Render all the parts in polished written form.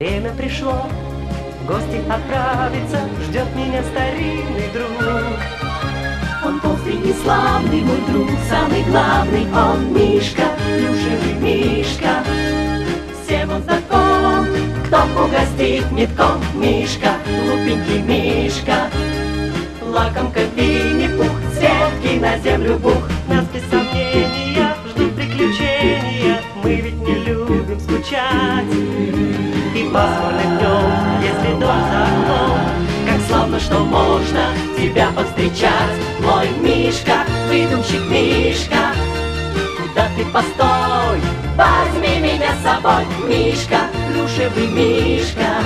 Время пришло, в гости отправиться, ждет меня старинный друг. Он толстый и славный, мой друг, самый главный, он Мишка, плюшевый Мишка. Всем он знаком, кто угостит метком, Мишка, глупенький Мишка. Лакомка Винни-Пух, с ветки на землю бух. Нас без сомнения ждут приключения, мы ведь не любим скучать. И пасмурным днем, если дом за окном, Как славно, что можно тебя повстречать, мой Мишка, выдумщик Мишка. Куда ты постой, возьми меня с собой, Мишка, плюшевый Мишка.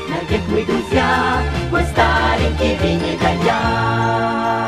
Навек мы друзья, мой старенький Винни да я.